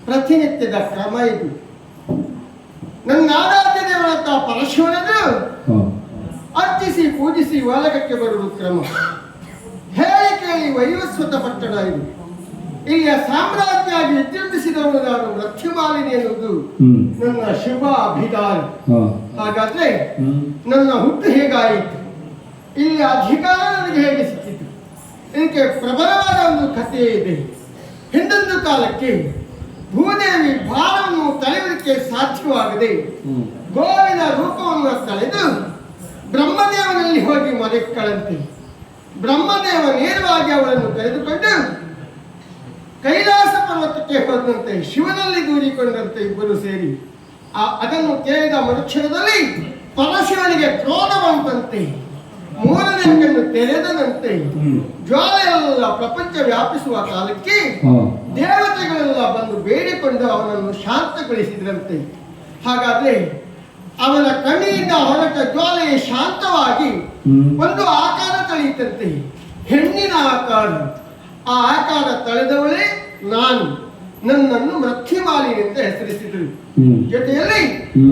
ಪ್ರತಿನಿತ್ಯದ ಕ್ರಮ ಇದು. ನನ್ನ ಆರಾಧ್ಯ ದೇವರತ್ತ ಪರಶುವನದು ಅರ್ಚಿಸಿ ಪೂಜಿಸಿ ವಾಲಕಕ್ಕೆ ಬರುವ ಕ್ರಮ. ಹೇಳಿ ಕೇಳಿ ವೈವಸ್ವತ ಪಟ್ಟಣ ಇದು. ಇಲ್ಲಿಯ ಸಾಮ್ರಾಜ್ಯಾಗಿ ವಿಜೃಂಭಿಸಿದವನು ನಾನು ಮೃತ್ಯುಮಾಲಿನಿ ಎನ್ನುವುದು ನನ್ನ ಶುಭ ಅಭಿದಾನ. ಹಾಗಾದ್ರೆ ನನ್ನ ಹುಟ್ಟು ಹೇಗಾಯಿತು, ಇಲ್ಲಿ ಅಧಿಕಾರ ನನಗೆ ಹೇಗೆ ಸಿಕ್ಕಿತು? ಇದಕ್ಕೆ ಪ್ರಬಲವಾದ ಒಂದು ಕಥೆ ಇದೆ. ಹಿಂದೊಂದು ಕಾಲಕ್ಕೆ ಭೂದೇವಿ ಭಾರವನ್ನು ತಳೆಯುವುದಕ್ಕೆ ಸಾಧ್ಯವಾಗದೆ ಗೋವಿನ ರೂಪವನ್ನು ತಳೆದು ಬ್ರಹ್ಮದೇವನಲ್ಲಿ ಹೋಗಿ ಮರೆಕ್ಕಳಂತೆ. ಬ್ರಹ್ಮದೇವ ನೇರವಾಗಿ ಅವಳನ್ನು ಕರೆದುಕೊಂಡು ಕೈಲಾಸ ಪರ್ವತಕ್ಕೆ ಹೋದಂತೆ, ಶಿವನಲ್ಲಿ ದೂರಿಕೊಂಡಂತೆ ಇಬ್ಬರು ಸೇರಿ ಅದನ್ನು ಕೇಳಿದ ಮರುಕ್ಷಣದಲ್ಲಿ ಪರಶಿವನಿಗೆ ಕ್ರೋಧ ಬಂತಂತೆ. ಮೂರನೇ ಕಣ್ಣು ತೆರೆದನಂತೆ. ಜ್ವಾಲೆಯೆಲ್ಲ ಪ್ರಪಂಚ ವ್ಯಾಪಿಸುವ ಕಾಲಕ್ಕೆ ದೇವತೆಗಳೆಲ್ಲ ಬಂದು ಬೇಡಿಕೊಂಡು ಅವನನ್ನು ಶಾಂತಗೊಳಿಸಿದ್ರಂತೆ. ಹಾಗಾದ್ರೆ ಅವನ ಕಣ್ಣಿನಿಂದ ಹೊರಟ ಜ್ವಾಲೆ ಶಾಂತವಾಗಿ ಒಂದು ಆಕಾರ ತಳೆಯುತ್ತಂತೆ, ಹೆಣ್ಣಿನ ಆಕಾರ. ಆ ಆಕಾರ ತಳೆದವಳೇ ನಾನು. ನನ್ನನ್ನು ಮೃತ್ಯುಮಾಲಿನಿ ಅಂತ ಹೆಸರಿಸಿದರು. ಜೊತೆಯಲ್ಲಿ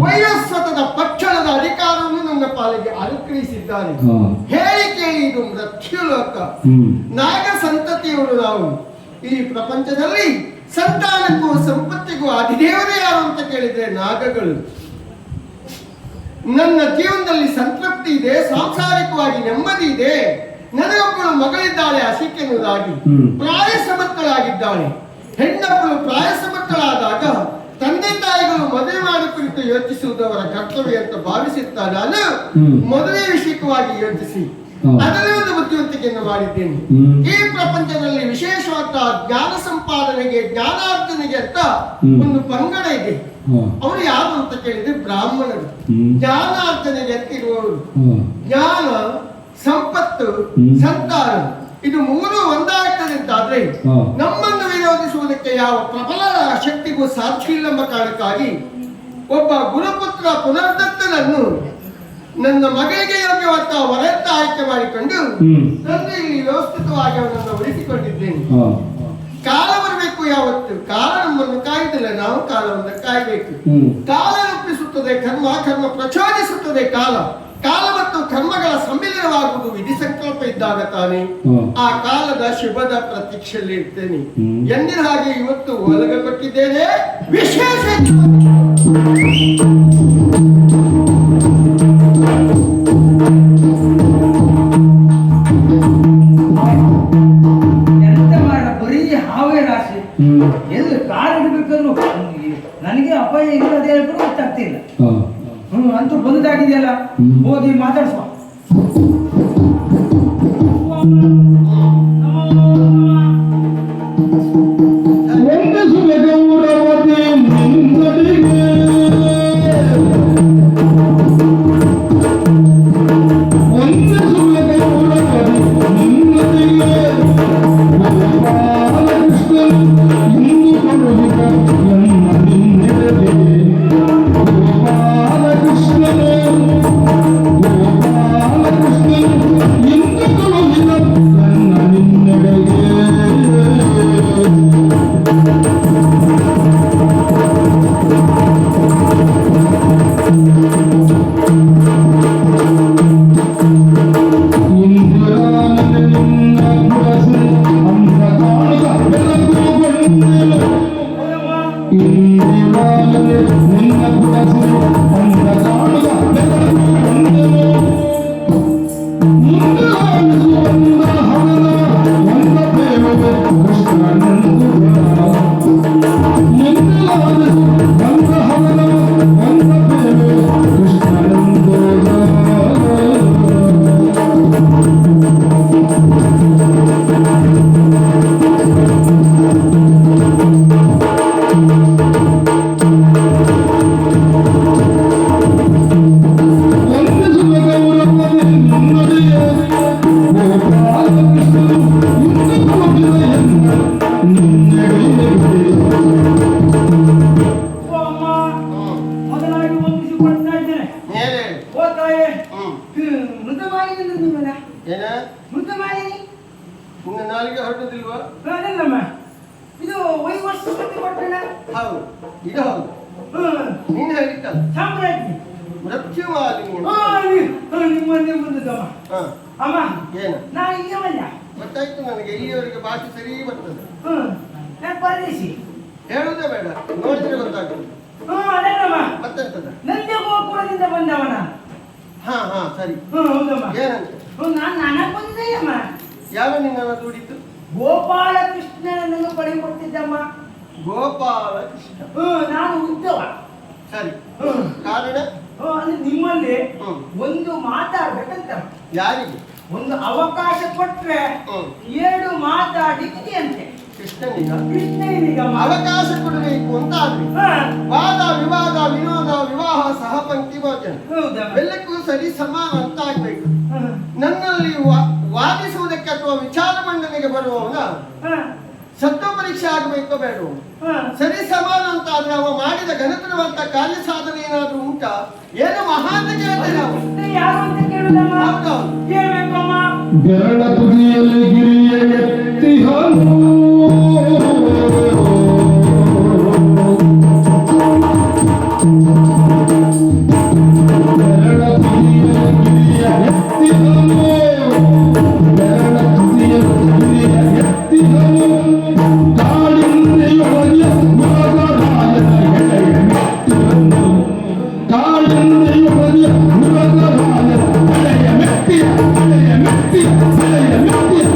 ವೈವಸ್ವತದ ಪಕ್ಷಣದ ಅಧಿಕಾರವನ್ನು ನನ್ನ ಪಾಲಿಗೆ ಅನುಗ್ರಹಿಸಿದ್ದಾರೆ. ಹೇಳಿಕೆ ಇದು ಮೃತ್ಯುಲೋಕ. ನಾಗ ಸಂತತಿಯವರು ನಾವು. ಈ ಪ್ರಪಂಚದಲ್ಲಿ ಸಂತಾನಕ್ಕೂ ಸಂಪತ್ತಿಗೂ ಅಧಿದೇವರೇ ಯಾರು ಅಂತ ಕೇಳಿದ್ರೆ ನಾಗಗಳು. ನನ್ನ ಜೀವನದಲ್ಲಿ ಸಂತೃಪ್ತಿ ಇದೆ, ಸಾಂಸಾರಿಕವಾಗಿ ನೆಮ್ಮದಿ ಇದೆ. ನನಗೊಬ್ಬಳು ಮಗಳಿದ್ದಾಳೆ ಅಸಿಕೆನ್ನುವುದಾಗಿ, ಪ್ರಾಯಸಮರ್ಥಳಾಗಿದ್ದಾಳೆ. ಹೆಣ್ಣೊಬ್ಬಳು ಪ್ರಾಯಸಮರ್ಥಳಾದಾಗ ತಂದೆ ತಾಯಿಗಳು ಮದುವೆ ಮಾಡಿ ಕುರಿತು ಯೋಚಿಸುವುದು ಅವರ ಕರ್ತವ್ಯ ಅಂತ ಭಾವಿಸುತ್ತಾ ನಾನು ಮದುವೆ ವಿಷಯಕವಾಗಿ ಯೋಚಿಸಿ ಅದರಲ್ಲಿ ಒಂದು ಬುದ್ಧಿವಂತಿಕೆಯನ್ನು ಮಾಡಿದ್ದೇನೆ. ಈ ಪ್ರಪಂಚದಲ್ಲಿ ವಿಶೇಷವಾದ ಜ್ಞಾನ ಸಂಪಾದನೆಗೆ, ಜ್ಞಾನಾರ್ಜನೆಗೆ ಅಂತ ಒಂದು ಪಂಗಡ ಇದೆ. ಅವರು ಯಾರು ಅಂತ ಕೇಳಿದ್ರೆ ಬ್ರಾಹ್ಮಣರು. ಜ್ಞಾನಾರ್ಜನೆಗೆ ಅಂತ ಇರುವವರು. ಜ್ಞಾನ, ಸಂಪತ್ತು, ಸಂತಾನ ಇದು ಮೂರು ಒಂದಾಗ್ತದೆ ಅಂತಾದ್ರೆ ನಮ್ಮನ್ನು ವಿರೋಧಿಸುವುದಕ್ಕೆ ಯಾವ ಪ್ರಬಲ ಶಕ್ತಿಗೂ ಸಾಧ್ಯ ಇಲ್ಲವೆಂಬ ಕಾರಣಕ್ಕಾಗಿ ಒಬ್ಬ ಗುರುಪುತ್ರ ಪುನರ್ದತ್ತನನ್ನು ನನ್ನ ಮಗಳಿಗೆ ಯೋಗ್ಯವಾದ ವರತ್ತ ಆಯ್ಕೆ ಮಾಡಿಕೊಂಡು ತಂದೆ ಇಲ್ಲಿ ವ್ಯವಸ್ಥಿತವಾಗಿ ಅವನನ್ನು ಉಳಿಸಿಕೊಂಡಿದ್ದೇನೆ. ಕಾಲ ಬರಬೇಕು. ಯಾವತ್ತು ಕಾಲ ನಮ್ಮನ್ನು ಕಾಯ್ದಿಲ್ಲ, ನಾವು ಕಾಲವನ್ನು ಕಾಯಬೇಕು. ಕಾಲ ರೂಪಿಸುತ್ತದೆ ಕರ್ಮ, ಕರ್ಮ ಪ್ರಚೋದಿಸುತ್ತದೆ ಕಾಲ. ಕಾಲ ಮತ್ತು ಕರ್ಮಗಳ ಸಮ್ಮಿಲನವಾಗುವುದು ವಿಧಿ ಸಂಕಲ್ಪ ಇದ್ದಾಗ ತಾನೆ. ಆ ಕಾಲದ ಶುಭದ ಪ್ರತೀಕ್ಷೆಯಲ್ಲಿ ಇರ್ತೇನೆ. ಎಂದಿನ ಹಾಗೆ ಇವತ್ತು ಒಲಗ ಕೊಟ್ಟಿದ್ದೇನೆ. ವಿಶೇಷ ಎಂತ ಮಾಡ, ಬರೀ ಹಾವೇ ರಾಶಿ. ಎಲ್ಲಿ ಕಾಲಿಡ್ಬೇಕಂದ್ರು ನನಗೆ ಅಪಾಯ ಇಲ್ಲದೆ ಹೇಳ್ಬಿಟ್ಟು ಗೊತ್ತಾಗ್ತಿಲ್ಲ. ಅಂತೂ ಬಂದಾಗಿದೆಯಲ್ಲ, ಹೋಗಿ ಮಾತಾಡ್ಸುವ. Thank you. ಓ ಅಮ್ಮ, ಮೊದಲಾಗಿ ವಂದಿಸಿಕೊಳ್ತಾ ಇದ್ದೇನೆ. ಮೇಲೆ ಓ ತಾಯಿ, ಹ್ಮ್ ಮೃತ ಮಾಲಿನಿ ನಿಮ್ಮಲ್ಲ? ಏನ ಮೃತ ಮಾಲಿನಿ ನಿನ್ನ ನಾಲಿಗೆ ಹೊರಟುದಿಲ್ವಾ? ಅದಲ್ಲಮ್ಮ, ಇದು ವೈವರ್ಷ ಕೊಟ್ಟಣ. ಹೌದು, ಇದು ಹೌದು. ನೀನು ಹೇಳಿದ್ದಲ್ಲ ಸಾಮ್ರಾಜ್ಞಿ ಮೃತ್ಯು ಮಾಲಿನಿ. ನಿಮ್ಮನ್ನೇ ಬಂದದ್ದಮ್ಮ. ಹ ಅಮ್ಮ, ಏನು ನಾನು ಇಲ್ಲೇ ಬಂದ. ಗೊತ್ತಾಯ್ತು ನನಗೆ, ಇಲ್ಲಿಯವರೆಗೆ ಭಾಷೆ ಸರಿ ಬರ್ತದೆ. ನಾನು ಪರದೇಶಿ. ಹೇಳುವುದೇ ಬೇಡ, ನೋಡಿದ್ರೆ ಗೊತ್ತಾಗ್ತದೆ. ಅದಲ್ಲಮ್ಮ, ಮತ್ತೆಂತದ? ನಂದೇ ಗೋಪುರದಿಂದ ಬಂದವನ. ಹಾ ಹಾ ಸರಿ. ಹೌದಮ್ಮ. ಏನಂತ? ನಾನು ನನಗೆ ಬಂದಿದ್ದೆಯಮ್ಮ. ಯಾವ ನಿನ್ನನ್ನು ದೂಡಿತ್ತು? ಗೋಪಾಲ ಕೃಷ್ಣನನ್ನು ಪಡೆದುಕೊಡ್ತಿದ್ದಮ್ಮ. ಗೋಪಾಲ ಕೃಷ್ಣ. ನಾನು ಉದ್ದವ. ಸರಿ, ಕಾರಣ? ಅಂದ್ರೆ ನಿಮ್ಮಲ್ಲಿ ಹ್ಮ್. ಒಂದು ಮಾತಾಡ್ಬೇಕಂತ. ಯಾರಿಗೆ? ಒಂದು ಅವಕಾಶ ಕೊಟ್ರೆ ಹ್ಮ್. 2 ಮಾತಾಡಿದ್ದಿ ಅಂತೆ. ಕೃಷ್ಣನಿಗ ಕೃಷ್ಣನಿಗಮ್ಮ. ಅವಕಾಶ ಕೊಡಬೇಕು ಅಂತ ಆದ್ರೆ ವಾದ ವಿವಾದ ವಿನೋದ ವಿವಾಹ ಸಹಪಂಕ್ತಿ ಭೋಜನ ಹೌದಮ್ಮ. ಎಲ್ಲಕ್ಕೂ ಸರಿ ಸಮಾನ ಅಂತ ಆಗ್ಬೇಕು. ನನ್ನಲ್ಲಿ ವಾದಿಸುವುದಕ್ಕೆ ಅಥವಾ ವಿಚಾರ ಮಂಡನೆಗೆ ಬರುವವನ ಸತ್ವ ಪರೀಕ್ಷೆ ಆಗಬೇಕೋ ಬೇಡ, ಸರಿ ಸಮಾನ ಅಂತ ಆದ್ರೆ ಅವ ಮಾಡಿದ ಘನತನವಂತ ಕಾರ್ಯ ಸಾಧನೆ ಏನಾದ್ರೂ ಉಂಟಾ? ಏನು ಮಹಾ ಅಂತ ಕೇಳ್ತೇವೆ ನಾವು. ಯಾರು ಅಂತ ಕೇಳುದಮ್ಮ? ಹೌದೌದು. ಕೇಳ್ಬೇಕಮ್ಮ. ಬೆರಳ ತುದಿಯಲ್ಲಿ ಗಿರಿಯ ಎತ್ತಿಹನು ಬೆರಳ ತುದಿಯಲ್ಲಿ ಗಿರಿಯ ಎತ್ತಿಹನು ಬೆರಳ ತುದಿಯಲ್ಲಿ ಗಿರಿಯ ಎತ್ತಿಹನು ಕಾಳಿಂದ್ರಿಯೊಳಗೆ ಮೃಗರಾಯನ ಎಳೆಯ ಮೆಟ್ಟಿಹನು ಕಾಳಿಂದ್ರಿಯೊಳಗೆ ಮೃಗರಾಯನ ಎಳೆಯ ಮೆಟ್ಟಿಯ ಎಳೆಯ ಮೆಟ್ಟಿಯ ಎಳೆಯ ಮೆಟ್ಟಿಯ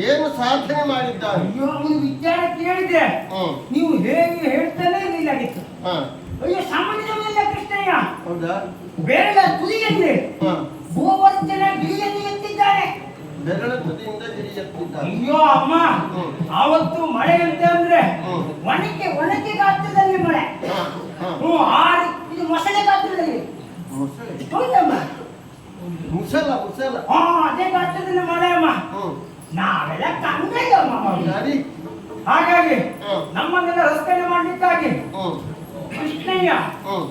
ಏನು ಸಾಧನೆ ಮಾಡಿದ್ದಾರೆ? ಅಯ್ಯೋ, ಅವನು ವಿಚಾರ ಕೇಳಿದ್ರೆ ನೀವು ಹೇಗೆ ಹೇಳ್ತಾನೆ ಇರಲಿಲ್ಲಾಗಿತ್ತು. ಅಯ್ಯೋ, ಸಾಮಾನ್ಯವೆಲ್ಲ ಕೃಷ್ಣಯ್ಯ. ಹೌದಾ? ಬೆರಳ ತುದಿಯಲ್ಲಿ ಗೋವರ್ಧನ ಗಿರಿಯನ್ನು ಎತ್ತಿದ್ದಾರೆ. ಬೆರಳ ತುದಿಯಿಂದ ಗಿರಿ ಎತ್ತಿದ್ದಾರೆ. ಅಯ್ಯೋ ಅಮ್ಮ, ಆವತ್ತು ಮಳೆ ಅಂತ ಅಂದ್ರೆ ಒಣಕೆ ಗಾತ್ರದಲ್ಲಿ ಮಳೆ. ಇದು ಮೊಸಳೆ ಗಾತ್ರದಲ್ಲಿ. ಹೌದಮ್ಮ, ಮುಸಲ ಮುಸಲ. ಅದೇ ಗಾತ್ರದಲ್ಲಿ ಮಳೆ ಅಮ್ಮ. ನಾವೆಲ್ಲ ಕಂಗಯ್ಯಮ್ಮ. ಹಾಗಾಗಿ ನಮ್ಮನ್ನೆಲ್ಲ ರಸ್ತೆ ಮಾಡ್ಲಿಕ್ಕಾಗಿ ಕೃಷ್ಣಯ್ಯ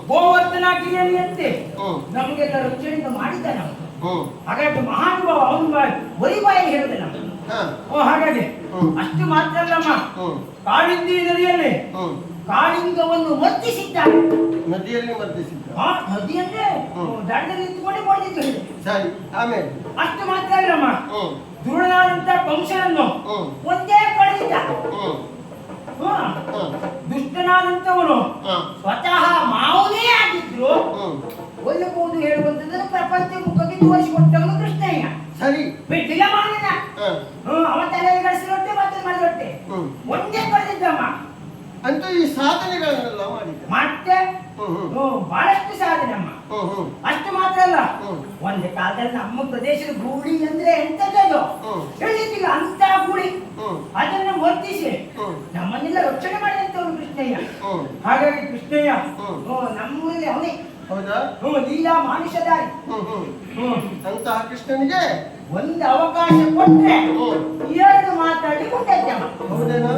ಗೋವರ್ಧನ ಗಿರಿಯನ್ನು ಎತ್ತಿ ನಮಗೆಲ್ಲ ರಕ್ಷಣೆ ಮಾಡಿದ್ದಾನೆ. ಹಾಗಾಗಿ ಮಹಾನುಭಾವ ಅವನು ಬರಿಬಾಯಿ ಹೇಳಿದೆ ನಾವು. ಹಾಗಾಗಿ ಅಷ್ಟು ಮಾತ್ರ ಅಲ್ಲಮ್ಮ, ಕಾಳಿಂದಿ ನದಿಯಲ್ಲಿ ಕಾಳಿಂಗವನ್ನು ಮರ್ದಿಸಿದ್ದಾನೆ. ನದಿಯಲ್ಲಿ ಮರ್ದಿಸಿದ್ದ? ನದಿಯನ್ನೇ ದಂಡದಲ್ಲಿ ನಿಂತುಕೊಂಡು ಹೊಡೆದಿದ್ದು ಹೇಳಿ. ಸರಿ, ಆಮೇಲೆ ಅಷ್ಟು ಮಾತ್ರ ಅಲ್ಲಮ್ಮ, ದುರುಳನಾದಂತ ಕಂಸನನ್ನು ಒಂದೇ ಕಳೆದಿದ್ದ. ದುಷ್ಟನಾದಂತವನು ಸ್ವತಃ ಮಾವನೇ ಆಗಿದ್ರು ಒಲ್ಲಬಹುದು ಹೇಳುವಂತದನ್ನು ಪ್ರಪಂಚ ಮುಖಕ್ಕೆ ತೋರಿಸಿಕೊಟ್ಟವನು ಕೃಷ್ಣಯ್ಯ. ಸರಿ, ಬಿಟ್ಟಿಲ್ಲ ಮಾಡಿದ. ಅವ ತಲೆಗೆ ಗಡಿಸಿರೊಟ್ಟೆ ಮತ್ತೆ ಮಾಡಿರೊಟ್ಟೆ ಒಂದೇ ಕಳೆದಿದ್ದಮ್ಮ. ಅಂತೂ ಈ ಸಾಧನೆಗಳನ್ನೆಲ್ಲ ಮಾಡಿದ್ದ. ಮತ್ತೆ ಬಹಳಷ್ಟು ಸಾಧನೆ ಅಮ್ಮ. ಅಷ್ಟು ಮಾತ್ರ ಅಲ್ಲ, ಒಂದು ಕಾಲದಲ್ಲಿ ನಮ್ಮ ಪ್ರದೇಶದ ಗೂಳಿ ಅಂದ್ರೆ ಎಂತದ್ದು ಹೇಳಿದ್ದಿಲ್ಲ ಅಂತ ಗೂಳಿ ಅದನ್ನ ವರ್ತಿಸಿ ನಮ್ಮನ್ನೆಲ್ಲ ರಕ್ಷಣೆ ಮಾಡಿದಂತವನು ಕೃಷ್ಣಯ್ಯ. ಹಾಗಾಗಿ ಕೃಷ್ಣಯ್ಯ ನಮ್ಮಲ್ಲಿ ಅವನೇ. ಹೌದಾ? ಲೀಲಾ ಮಾನುಷದಾರಿ. ಅಂತಹ ಕೃಷ್ಣನಿಗೆ ಒಂದು ಅವಕಾಶ ಕೊಟ್ರೆ ಎರಡು ಮಾತಾಡಿ ಕೊಟ್ಟಮ್ಮ. ಹೌದೇನಾ?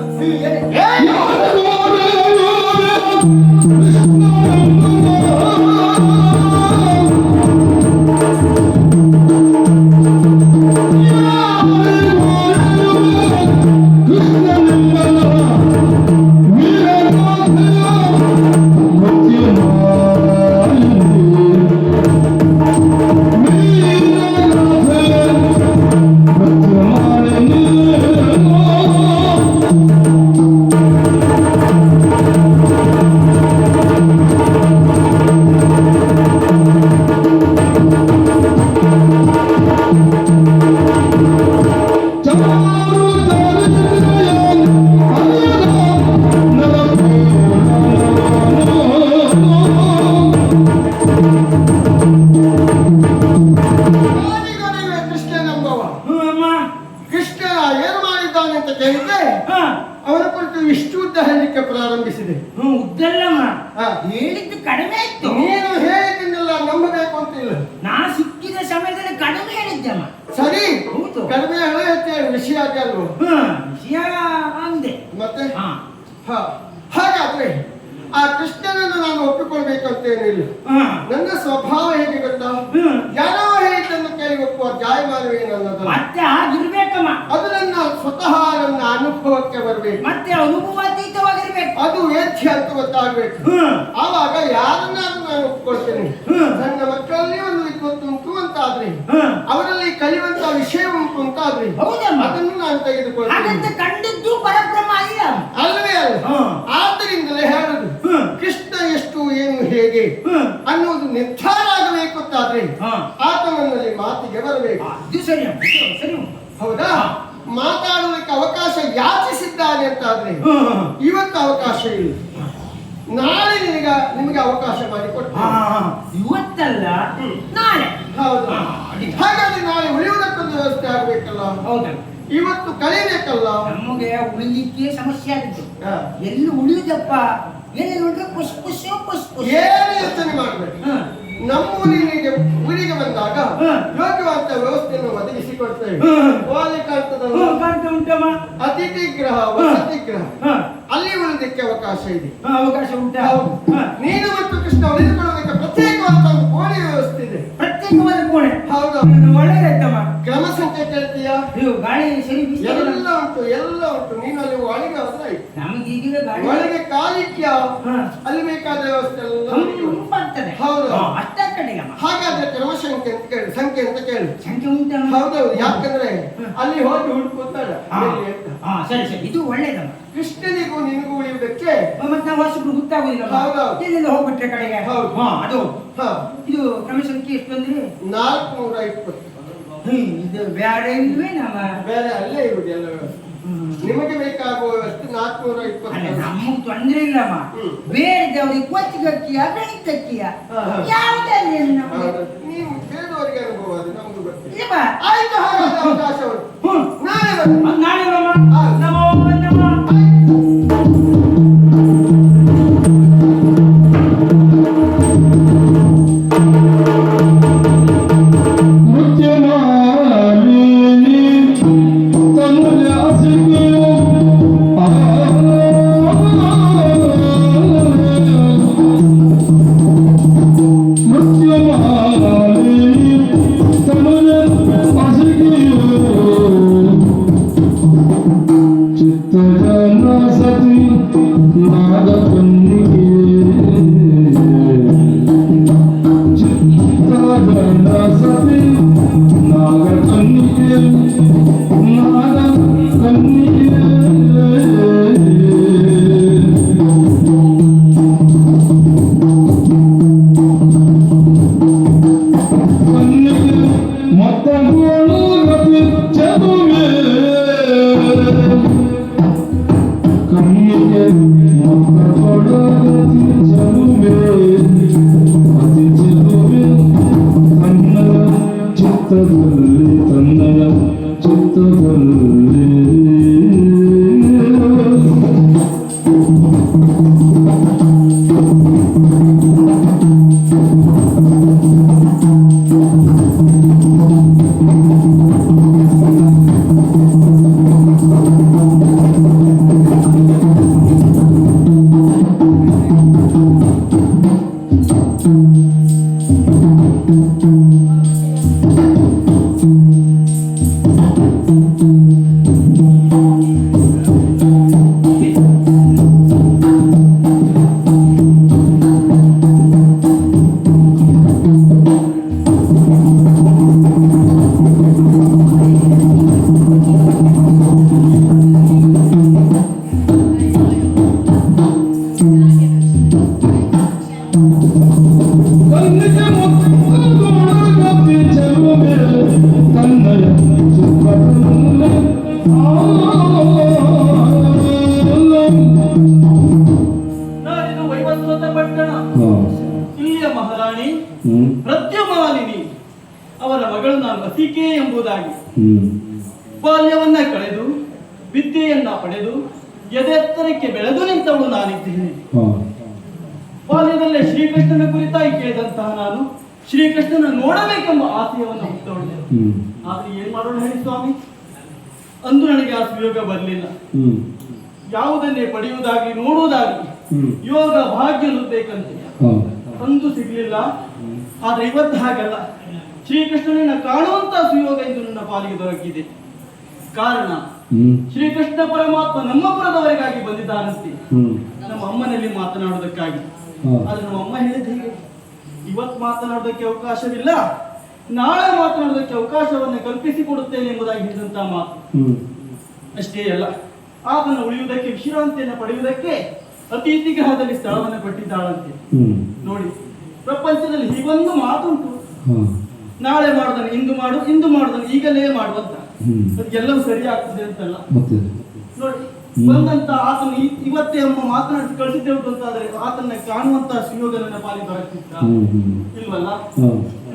ಕೃಷ್ಣನೆಂಬವ ಕೃಷ್ಣ ಏನು ಮಾಡಿದ್ದಾನೆ ಅಂತ ಕೇಳಿದ್ರೆ ಅವನ ಕುರಿತು ಇಷ್ಟು ಉದ್ದ ಹೇಳಲಿಕ್ಕೆ ಪ್ರಾರಂಭಿಸಿದೆ. ಉದ್ದಲ್ಲಮ್ಮ ಹಾ. ಹೇಳಿದ್ದು ಕಡಿಮೆ ಆಯ್ತು. ನೀನು ಹೇಳಿದ್ದನ್ನೆಲ್ಲ ನಂಬಬೇಕು ಅಂತಿಲ್ಲ. ನಾ ಸಿಕ್ಕಿದ ಸಮಯದಲ್ಲಿ ಕಡಿಮೆ ಹೇಳಿದ್ದಮ್ಮ. ಸರಿ, ಹೌದು. ಕಡಿಮೆ ಹೇಳಿ ವಿಷಯ ಆಗಲ್ವ ವಿಷಯ ಅಂದೆ ಮತ್ತೆ ಹಾ. ಹ. ಹಾಗಾದ್ರೆ ಆ ಕೃಷ್ಣನನ್ನು ನಾನು ಒಪ್ಪಿಕೊಳ್ಬೇಕಂತೇನಿಲ್ಲ. ನನ್ನ ಸ್ವಭಾವ ಹೇಗೆ ಗೊತ್ತಾ? ಯಾರೋ ಹೇಳಿದ್ದನ್ನು ಕೇಳಿ ಒಪ್ಪುವ ಜಾಯಮಾನವೇ ನನ್ನದು. ಮತ್ತೆ ಆಗಿರ್ಬೇಕಮ್ಮ. ಅದು ನನ್ನ ಸ್ವತಃ ನನ್ನ ಅನುಭವಕ್ಕೆ ಬರಬೇಕು. ಮತ್ತೆ ಅನುಭವಾತೀತವಾಗಿರ್ಬೇಕು. ಅದು ವೇದ್ಯ ಅಂತ ಗೊತ್ತಾಗ್ಬೇಕು. ಆವಾಗ ಯಾರನ್ನಾದ್ರೂ ನಾನು ಒಪ್ಪಿಕೊಳ್ತೇನೆ. ನನ್ನ ಮಕ್ಕಳಲ್ಲಿ ಒಂದು ವಿದ್ವತ್ತುಂಟು ಅಂತಾದ್ರೆ, ಅವರಲ್ಲಿ ಕಲಿಯುವಂತ ವಿಷಯ ಉಂಟು ಅಂತಾದ್ರೆ ಹೌದಮ್ಮ. ಅದನ್ನು ನಾನು ತೆಗೆದುಕೊಳ್ತೇನೆ. ಹಾಗಂತ ಕಂಡದ್ದು ಪರಬ್ರಹ್ಮ ಅಲ್ಲ. ಅಲ್ವೇ ಅಲ್ಲ. ಆದ್ದರಿಂದಲೇ ಹೇಳುದು ಕೃಷ್ಣ ಎಷ್ಟು ಏನು ಹೇಗೆ ಅನ್ನೋದು ನಿರ್ಧಾರ ಆಗಬೇಕು ಅಂತಾದ್ರೆ ಆತನಲ್ಲಿ ಮಾತಿಗೆ ಬರಬೇಕು. ಅದು ಸರಿ ಅಮ್ಮ, ಇದು ಸರಿ ಉಂಟು. ಹೌದಾ? ಮಾತಾಡಲಿಕ್ಕೆ ಅವಕಾಶ ಯಾಚಿಸಿದ್ದಾನೆ ಅಂತಾದ್ರೆ ಇವತ್ತು ಅವಕಾಶ ಇಲ್ಲ, ನಾಳೆ ನಿಮಗೆ ಅವಕಾಶ ಮಾಡಿಕೊಡ್ತೇನೆ. ಇವತ್ತಲ್ಲ ನಾಳೆ. ಹೌದು. ಹಾಗಾದ್ರೆ ನಾಳೆ ಉಳಿಯುವುದಕ್ಕೊಂದು ವ್ಯವಸ್ಥೆ ಆಗ್ಬೇಕಲ್ಲ. ಹೌದಲ್ಲ. ಇವತ್ತು ಕಲಿಬೇಕಲ್ಲ. ನಮಗೆ ಉಳಿಲಿಕ್ಕೆ ಸಮಸ್ಯೆ ಆಗಿತ್ತು. ಹ. ಎಲ್ಲಿ ಉಳಿಯುದಪ್ಪ? ಎಲ್ಲಿ ನೋಡ್ರೆ ಪುಷ್ ಪುಷ್ ಪುಷ್ ಪುಷ್. ಏನು ಯೋಚನೆ ಮಾಡ್ಬೇಕು. ನಮ್ಮ ಊರಿಗೆ ಬಂದಾಗ ಯೋಗ್ಯವಾದ ವ್ಯವಸ್ಥೆಯನ್ನು ಒದಗಿಸಿಕೊಡ್ತೇವೆ. ವಾಲಿ ಕಾಣ್ತದಲ್ಲ, ಕಾಣ್ತಾ ಉಂಟಮ್ಮ. ಅತಿಥಿ ಗೃಹ, ವಸತಿ ಗೃಹ, ಅಲ್ಲಿ ಉಳಿದಕ್ಕೆ ಅವಕಾಶ ಇದೆ. ಅವಕಾಶ ಉಂಟಾ? ಹೌದು. ನೀನು ಮತ್ತು ಕೃಷ್ಣ ಉಳಿದುಕೊಳ್ಳೋದಕ್ಕೆ ಪ್ರತ್ಯೇಕವಾದ ಒಂದು ಕೋಣೆ ವ್ಯವಸ್ಥೆ ಇದೆ. ಪ್ರತ್ಯೇಕವಾದ ಕೋಣೆ. ಹೌದು. ಒಳ್ಳೆದಾಯ್ತಮ್ಮ. ಕ್ರಮ ಸಂಖ್ಯೆ ಕೇಳ್ತೀಯಾ? ಇದು ಗಾಳಿ ಸರಿ ಎಲ್ಲ ಉಂಟು, ಎಲ್ಲ ಉಂಟು. ನೀನು ಅಲ್ಲಿ ಒಳಗೆ ಹೋದ್ರೆ ಆಯ್ತು. ನಮ್ಗೆ ಈಗಿನ ಗಾಳಿ ಒಳಗೆ ಕಾಲಿಕ್ಯಾ ಅಲ್ಲಿ ಬೇಕಾದ ವ್ಯವಸ್ಥೆ ಎಲ್ಲ ಬರ್ತದೆ. ಹೌದು. ಅಷ್ಟ ಕಡೆಗೆ ಹಾಗಾದ್ರೆ ಕ್ರಮ ಸಂಖ್ಯೆ ಅಂತ ಕೇಳಿ, ಸಂಖ್ಯೆ ಅಂತ ಕೇಳಿ. ಸಂಖ್ಯೆ ಉಂಟಮ್ಮ. ಹೌದೌದು. ಯಾಕಂದ್ರೆ ಅಲ್ಲಿ ಹೋಗಿ ಹುಡುಕುತ್ತಾಳ. ಸರಿ ಸರಿ, ಇದು ಒಳ್ಳೇದಮ್ಮ. ಕೃಷ್ಣನಿಗೂ ನಿನಗೂ ಉಳಿಯುವುದಕ್ಕೆ ಮತ್ತೆ ನಾವು ಹೊಸಬ್ರು ಗೊತ್ತಾಗುದಿಲ್ಲ. ಹೌದೌದು. ಎಲ್ಲಿಂದ ಹೋಗ್ಬಿಟ್ರೆ ಕಡೆಗೆ. ಹೌದು. ಅದು ಹ. ಇದು ಕ್ರಮ ಸಂಖ್ಯೆ ಎಷ್ಟು ಅಂದ್ರೆ 420. ಇದು ಬೇರೆ ಇಲ್ವೇ ನಮ್ಮ ಬೇರೆ ಅಲ್ಲೇ ಇರುವುದು ಎಲ್ಲ ವ್ಯವಸ್ಥೆ. ನಿಮಗೆ ಬೇಕಾಗುವ ವ್ಯವಸ್ಥೆ 420. ನಮಗ್ ತೊಂದ್ರೆ ಇಲ್ಲಮ್ಮ. ಬೇರೆ ದೇವರಿಗೆ ಕೊಚ್ಚಿಗಕ್ಕಿಯ ಬೆಳಿತಕ್ಕಿಯ ಯಾವುದೇ ನಮಗೆ ನೀವು ಬೇರೆಯವರಿಗೆ ಅನುಭವ ಅದು ನಮ್ದು ಗೊತ್ತಿಲ್ಲ. ಇಲ್ಲಪ್ಪ. ಆಯ್ತು, ಹಾಗಾದ್ರೆ ಅವಕಾಶ ಉಂಟು. ನಾಳೆ ಬನ್ನಿ. ನಾಳೆ ಬರಮ್ಮ. ನಮ್ಮ ನಾನಿದು ವೈವಸ್ವತ ಪಟ್ಟಣ. ಇಲ್ಲಿಯ ಮಹಾರಾಣಿ ಪ್ರತ್ಯಮಾಲಿನಿ ಅವರ ಮಗಳು ನಾನು ಅಸಿಕೆ ಎಂಬುದಾಗಿ. ಬಾಲ್ಯವನ್ನ ಕಳೆದು ವಿದ್ಯೆಯನ್ನ ಪಡೆದು ಎದೆತ್ತರಕ್ಕೆ ಬೆಳೆದು ನಿಂತವಳು ನಾನಿದ್ದೇನೆ. ಬಾಲ್ಯದಲ್ಲೇ ಶ್ರೀಕೃಷ್ಣನ ಕುರಿತಾಗಿ ಕೇಳಿದಂತಹ ನಾನು ಶ್ರೀಕೃಷ್ಣನ ನೋಡಬೇಕೆಂಬ ಆಸೆಯನ್ನು ಹುಟ್ಟವಳು. ಆದ್ರೆ ಏನ್ ಮಾಡೋಣ ಹೇಳಿ ಸ್ವಾಮಿ, ಅಂದು ನನಗೆ ಆ ಸುಯೋಗ ಬರಲಿಲ್ಲ. ಯಾವುದನ್ನೇ ಪಡೆಯುವುದಾಗ್ಲಿ ನೋಡುವುದಾಗ್ಲಿ ಯೋಗ ಭಾಗ್ಯ ಬೇಕಂತೆ ಅಂದು ಸಿಗ್ಲಿಲ್ಲ. ಆದ್ರೆ ಇವತ್ತು ಹಾಗಲ್ಲ, ಶ್ರೀಕೃಷ್ಣನನ್ನ ಕಾಣುವಂತ ಸುಯೋಗ ಇಂದು ನನ್ನ ಪಾಲಿಗೆ ದೊರಕಿದೆ. ಕಾರಣ ಶ್ರೀಕೃಷ್ಣ ಪರಮಾತ್ಮ ನಮ್ಮ ಪುರದವರೆಗಾಗಿ ಬಂದಿದ್ದಾನಂತೆ, ನಮ್ಮ ಅಮ್ಮನಲ್ಲಿ ಮಾತನಾಡುವುದಕ್ಕಾಗಿ. ಆದ್ರೆ ನಮ್ಮ ಅಮ್ಮ ಹೇಳಿದ ಹೀಗೆ, ಇವತ್ತು ಮಾತನಾಡುವುದಕ್ಕೆ ಅವಕಾಶವಿಲ್ಲ, ನಾಳೆ ಮಾತನಾಡುವುದಕ್ಕೆ ಅವಕಾಶವನ್ನು ಕಲ್ಪಿಸಿಕೊಡುತ್ತೇನೆ ಎಂಬುದಾಗಿ ಹೇಳಿದಂತಹ ಮಾತು. ಅಷ್ಟೇ ಅಲ್ಲ, ಆತನ ಉಳಿಯುವುದಕ್ಕೆ ವಿಶ್ರಾಂತಿಯನ್ನು ಪಡೆಯುವುದಕ್ಕೆ ಅತಿಥಿ ಗೃಹದಲ್ಲಿ ಸ್ಥಳವನ್ನು ಕೊಟ್ಟಿದ್ದಾಳಂತೆ. ನೋಡಿ, ಪ್ರಪಂಚದಲ್ಲಿ ಹೀಗೊಂದು ಮಾತುಂಟು, ನಾಳೆ ಮಾಡುದನ್ನು ಇಂದು ಮಾಡು, ಇಂದು ಮಾಡುದನ್ನು ಈಗಲೇ ಮಾಡುವಂತ. ಅದಕ್ಕೆಲ್ಲವೂ ಸರಿ ಆಗ್ತದೆ ಅಂತಲ್ಲ. ನೋಡಿ, ಬಂದಂತ ಆತನ ಇವತ್ತೇ ಅಮ್ಮ ಮಾತನಾಡಿ ಕಳಿಸಿದ್ದೇವೆ ಅಂತಾದ್ರೆ ಆತನ ಕಾಣುವಂತ ಸುಯೋಗ ನನ್ನ ಪಾಲಿ ದೊರಕಿತ್ತ ಇಲ್ವಲ್ಲ.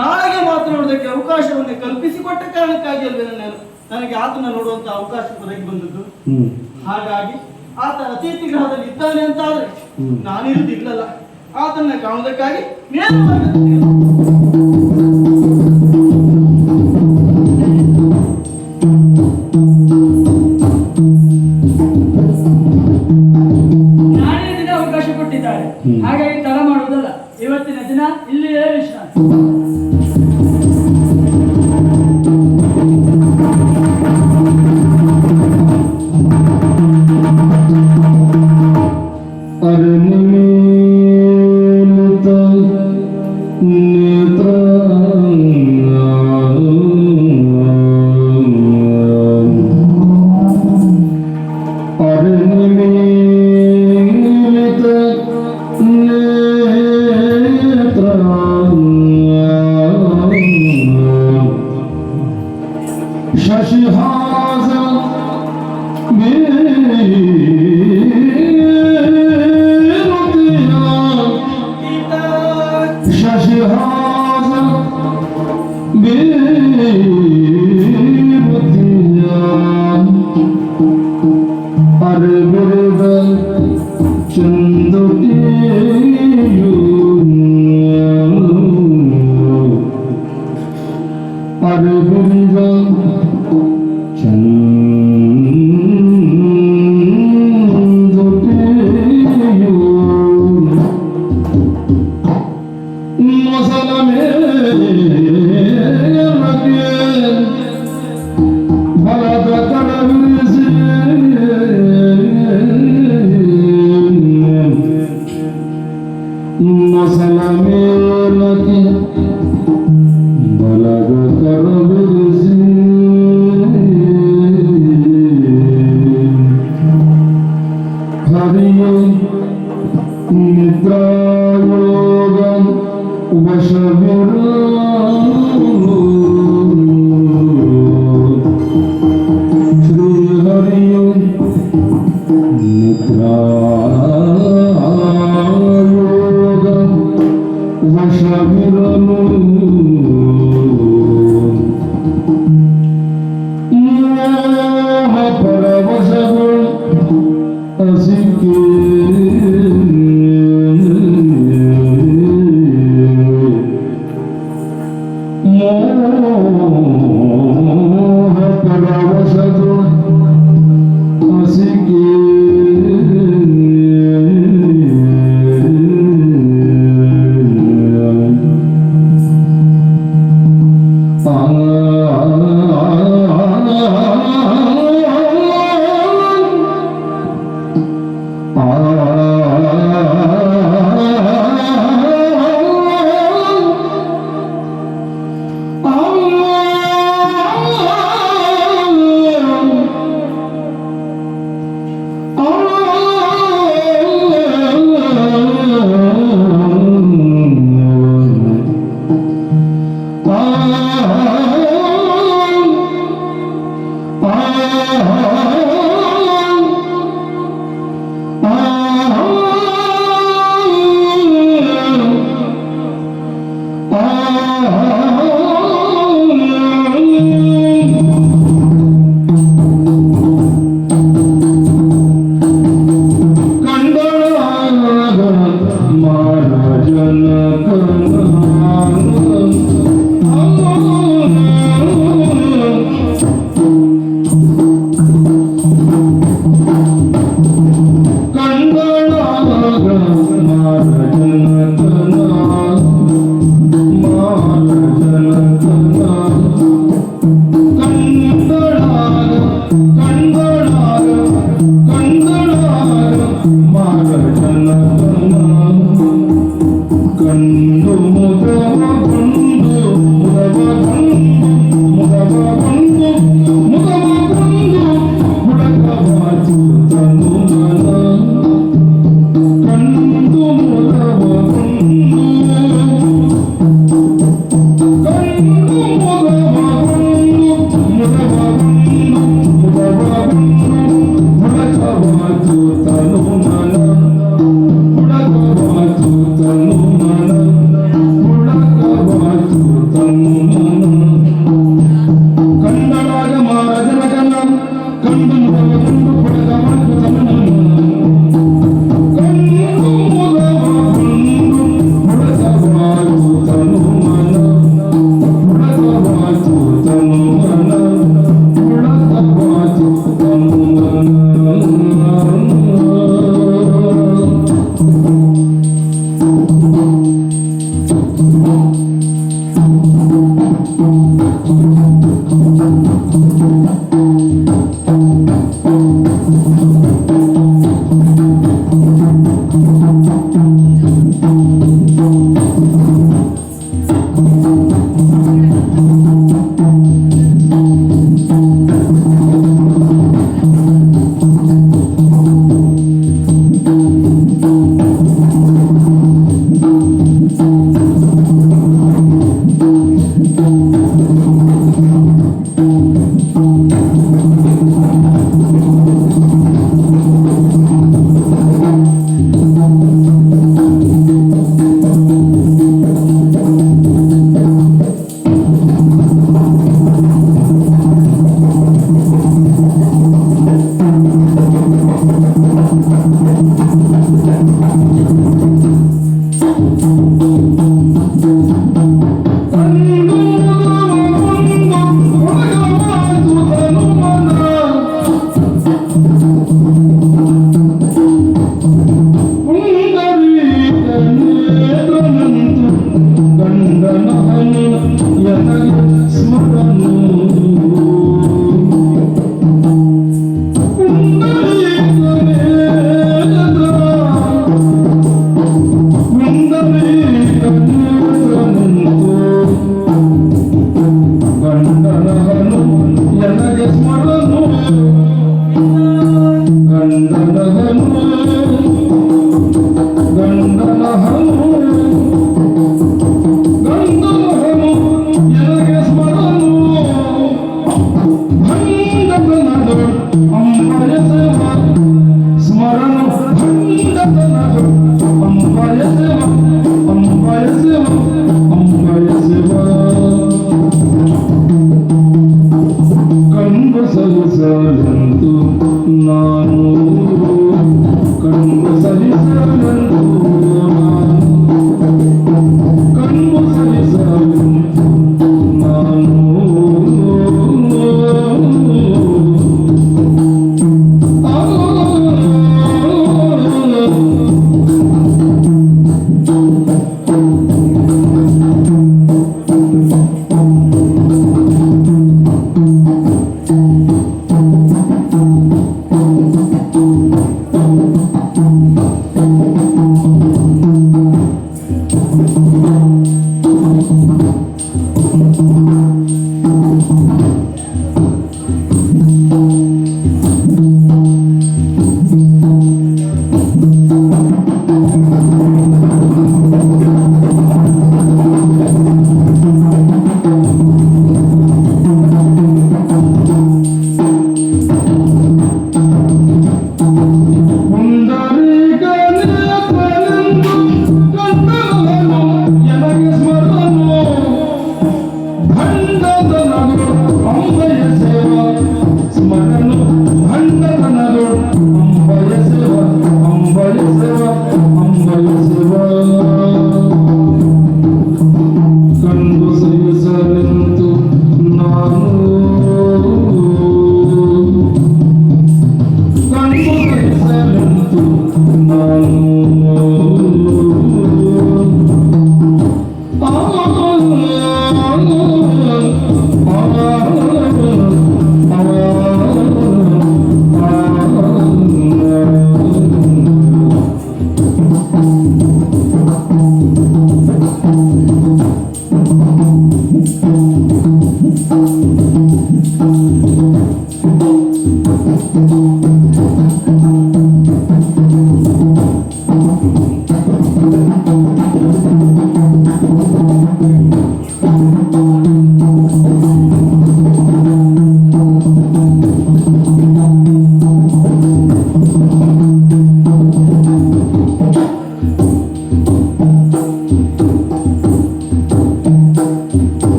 ನಾಳೆಗೆ ಮಾತನಾಡುವುದಕ್ಕೆ ಅವಕಾಶವನ್ನು ಕಲ್ಪಿಸಿಕೊಟ್ಟ ಕಾರಣಕ್ಕಾಗಿ ಅಲ್ವೇ ನನಗೆ ಆತನ ನೋಡುವಂತ ಅವಕಾಶ ಒದಗಿ ಬಂದದ್ದು. ಹಾಗಾಗಿ ಆತ ಅತಿಥಿ ಗೃಹದಲ್ಲಿ ಇದ್ದಾನೆ ಅಂತ ಆದ್ರೆ ನಾನಿರುವುದಿಲ್ಲಲ್ಲ, ಆತನ ಕಾಣುವುದಕ್ಕಾಗಿ ನಾಳೆ ದಿನ ಅವಕಾಶ ಕೊಟ್ಟಿದ್ದಾರೆ, ಹಾಗಾಗಿ ತಡ ಮಾಡುವುದಲ್ಲ. ಇವತ್ತಿನ ದಿನ ಇಲ್ಲಿಯೇ ವಿಶ್ರಾಂತಿ. ಶಶಿಹಾಸ ಶಶಿಹಾಸ ಅರಬಿರದ ಚಂದುಟಿಯು ಅರಬಿರದ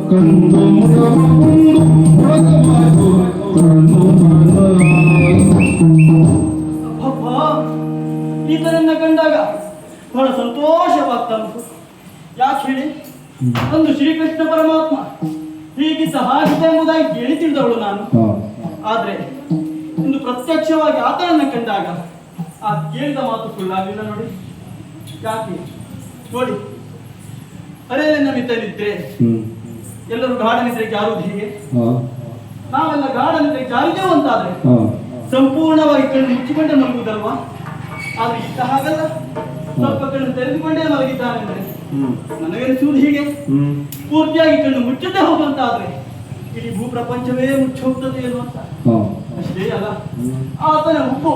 ಕಂದು ಅಪ್ಪ ಈತನನ್ನ ಕಂಡಾಗ ಬಹಳ ಸಂತೋಷವಾಗ್ತಾ ಉಂಟು. ಯಾಕೆ ಹೇಳಿ, ಒಂದು ಶ್ರೀಕೃಷ್ಣ ಪರಮಾತ್ಮ ಹೀಗಿದ್ದ ಹಾಗಿದ್ದ ಎಂಬುದಾಗಿ ಕೇಳಿ ತಿಳಿದವಳು ನಾನು. ಆದ್ರೆ ಇಂದು ಪ್ರತ್ಯಕ್ಷವಾಗಿ ಆತನನ್ನ ಕಂಡಾಗ ಆ ಕೇಳಿದ ಮಾತು ಸುಳ್ಳಾಗಲಿಲ್ಲ ನೋಡಿ. ಯಾಕೆ ನೋಡಿ, ಅರೆಯಲ್ಲಿನ ಮಿತನಿದ್ರೆ ಎಲ್ಲರೂ ಗಾಢ ನಿದ್ರೆಗೆ ಜಾರುವುದು ಹೇಗೆ? ನಾವೆಲ್ಲ ಗಾಢ ನಿದ್ರೆಗೆ ಜಾರಿದೆವು ಅಂತಾದ್ರೆ ಸಂಪೂರ್ಣವಾಗಿ ಕಣ್ಣು ಮುಚ್ಚಿಕೊಂಡೇ ಮಲಗುವುದಲ್ವಾ? ಆದ್ರೆ ಇಷ್ಟ ಹಾಗಲ್ಲ, ಸ್ವಲ್ಪ ಕಣ್ಣು ತೆರೆದುಕೊಂಡೇ ಮಲಗಿದ್ದಾನೆ ಅಂದ್ರೆ ನನಗನಿಸುವುದು ಹೀಗೆ. ಪೂರ್ತಿಯಾಗಿ ಕಣ್ಣು ಮುಚ್ಚದೆ ಹೋಗುವಂತಾದ್ರೆ ಇಡೀ ಭೂ ಪ್ರಪಂಚವೇ ಮುಚ್ಚಿ ಹೋಗ್ತದೆ ಅನ್ನುವಂತ. ಅಷ್ಟೇ ಅಲ್ಲ, ಆತನ ಉಪ್ಪು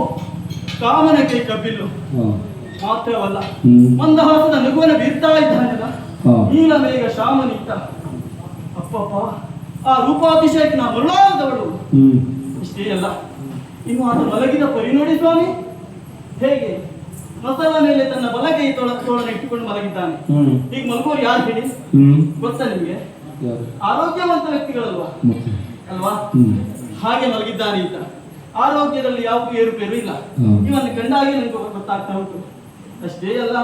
ಕಾಮನ ಕೈ ಕಬ್ಬಿಲ್ಲು ಮಾತ್ರವಲ್ಲ, ಮಂದಹಾಸದ ನಗುವನ ಬೀರ್ತಾ ಇದ್ದಾನಲ್ಲ, ನೀಲ ಮೇಘ ಶ್ಯಾಮನಿತ್ತ. ಅಪ್ಪಪ್ಪ, ಆ ರೂಪಾತಿಶಯಕ್ಕೆ ನಾ ಮರುಳಾದವಳು. ಇಷ್ಟೇ ಅಲ್ಲ, ಇನ್ನು ಆತ ಮಲಗಿದ ಪರಿ ನೋಡಿ ಸ್ವಾಮಿ, ಹೇಗೆ ಮಸಾಲ ಮೇಲೆ ತನ್ನ ಬಲಗೈ ತೋಳನ ಇಟ್ಟುಕೊಂಡು ಮಲಗಿದ್ದಾನೆ. ಈಗ ಮಲಗುವರು ಯಾರು ಹೇಳಿ? ಗೊತ್ತಾ ನಿಮ್ಗೆ? ಆರೋಗ್ಯವಂತ ವ್ಯಕ್ತಿಗಳಲ್ವಾ ಅಲ್ವಾ? ಹಾಗೆ ಮಲಗಿದ್ದಾನೆ ಈತ. ಆರೋಗ್ಯದಲ್ಲಿ ಯಾವುದು ಏರುಪೇರು ಇಲ್ಲ. ಇವನ್ನ ಕಂಡಾಗ ನನಗೆ ಗೊತ್ತಾಗ್ತಾ ಉಂಟು. ಅಷ್ಟೇ ಅಲ್ಲ,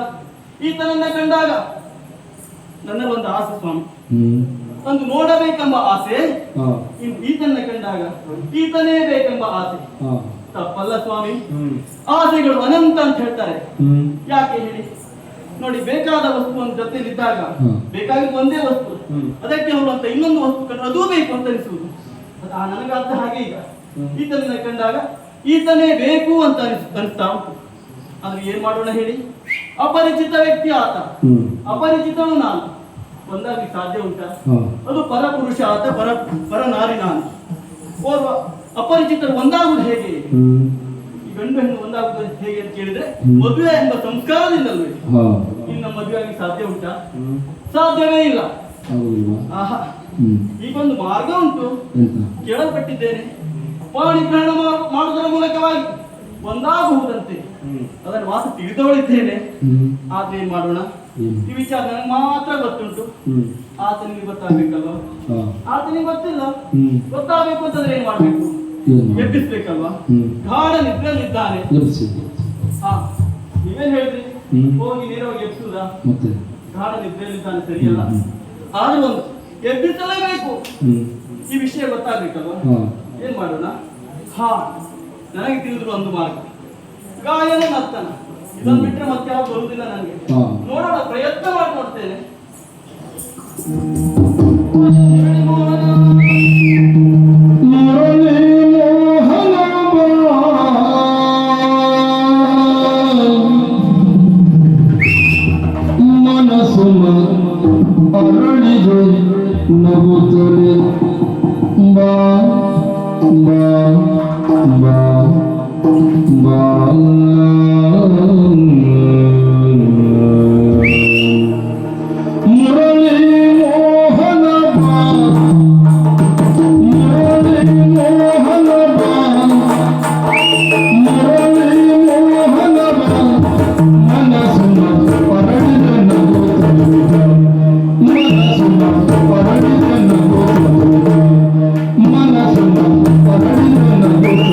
ಈತನನ್ನ ಕಂಡಾಗ ನನ್ನ ಒಂದು ಆಸೆ ಸ್ವಾಮಿ, ಒಂದು ನೋಡಬೇಕೆಂಬ ಆಸೆ. ಇನ್ನು ಈತನ್ನ ಕಂಡಾಗ ಈತನೇ ಬೇಕೆಂಬ ಆಸೆ. ತಪ್ಪಲ್ಲ ಸ್ವಾಮಿ, ಆಸೆಗಳು ಅನಂತ ಅಂತ ಹೇಳ್ತಾರೆ. ಯಾಕೆ ಹೇಳಿ ನೋಡಿ, ಬೇಕಾದ ವಸ್ತು ಒಂದು ಜೊತೆಲಿದ್ದಾಗ ಬೇಕಾಗಿದ್ದು ಒಂದೇ ವಸ್ತು, ಅದಕ್ಕೆ ಹೋಗುವಂತ ಇನ್ನೊಂದು ವಸ್ತು ಕಂಡು ಅದೂ ಬೇಕು ಅಂತ ಅನಿಸುವುದು. ನನಗಾದ ಹಾಗೆ ಈಗ ಈತನನ್ನ ಕಂಡಾಗ ಈತನೇ ಬೇಕು ಅಂತ ಅನಿಸ್ತಾ ಉಂಟು. ಆದ್ರೆ ಏನ್ ಮಾಡೋಣ ಹೇಳಿ? ಅಪರಿಚಿತ ವ್ಯಕ್ತಿ ಆತ, ಅಪರಿಚಿತನು ನಾನು. ಒಂದಾಗಿ ಸಾಧ್ಯ ಉಂಟಾ? ಅದು ಪರಪುರುಷ ಆತ, ಪರ ನಾರಿ ನಾನು. ಓರ್ವ ಅಪರಿಚಿತರು ಒಂದಾಗುವುದು ಹೇಗೆ? ಈ ಗಂಡು ಹೆಣ್ಣು ಒಂದಾಗುವುದು ಹೇಗೆ ಅಂತ ಕೇಳಿದ್ರೆ ಮದುವೆ ಎಂಬ ಸಂಸ್ಕಾರದಿಂದಲ್ವೇ? ಇನ್ನು ಮದುವೆ ಆಗಿ ಸಾಧ್ಯ ಉಂಟಾ? ಸಾಧ್ಯವೇ ಇಲ್ಲ. ಆಹಾ, ಈಗೊಂದು ಮಾರ್ಗ ಉಂಟು, ಕೇಳಲ್ಪಟ್ಟಿದ್ದೇನೆ. ಪಾಣಿಗ್ರಹಣ ಮಾಡುವುದರ ಮೂಲಕವಾಗಿ ಒಂದಾಗುವುದಂತೆ. ಅದರ ವಾಸ ತಿಳಿದವಳಿದ್ದೇನೆ. ಆದ್ರೆ ಏನ್ ಮಾಡೋಣ? ಈ ವಿಚಾರ ನನಗೆ ಮಾತ್ರ ಗೊತ್ತುಂಟು, ಆತನಿಗೆ ಗೊತ್ತಾಗ್ಬೇಕಲ್ವಾ? ಆತನಿಗೆ ಗೊತ್ತಿಲ್ಲ. ಗೊತ್ತಾಗಬೇಕು ಅಂತಂದ್ರೆ ಏನ್ ಮಾಡ್ಬೇಕು? ಎಬ್ಬಿಸ್ಬೇಕಲ್ವಾ? ಗಾಢ ನಿದ್ರೆಯಲ್ಲಿದ್ದಾನೆ. ನೀವೇನ್ ಹೇಳಿದ್ರಿ? ಹೋಗಿ ನೇರವಾಗಿ ಎಬ್ಸುದಾ? ಗಾಢ ನಿದ್ರೆಯಲ್ಲಿದ್ದಾನೆ, ಸರಿಯಲ್ಲ. ಆದ್ರೂ ಒಂದು ಎಬ್ಬಿಸಲೇಬೇಕು. ಈ ವಿಷಯ ಗೊತ್ತಾಗ್ಬೇಕಲ್ವಾ? ಏನ್ ಮಾಡೋಣ? ನನಗೆ ತಿಳಿದ್ರು ಒಂದು ಮಾರ್ಗ, ಗಾಯನ ನರ್ತನ. ಇದನ್ನು ಬಿಟ್ಟರೆ ಮತ್ತೆ ಯಾವ್ದು ಬರುವುದಿಲ್ಲ ನನಗೆ. ನೋಡೋಣ, ಪ್ರಯತ್ನ ಮಾಡಿ ನೋಡ್ತೇನೆ. ಮನಸ್ಸು ಅರಳಿದೆ ನಗುತ್ತದೆ, ಬಾ ಬಾ ಬಾ ಬಾ ಮುರಳಿ ಮೋಹನ ಬಾ, ಮುರಳಿ ಮೋಹನ ಬಾ, ಮುರಳಿ ಮೋಹನ ಬಾ. ಮನಸ್ಸು ಪರಡಿದ ನಗುತ್ತದೆ, ಮನಸ್ಸು ಪರಡಿದ ನಗುತ್ತದೆ, ಮನಸ್ಸು ಪರಡಿದ ನಗುತ್ತದೆ.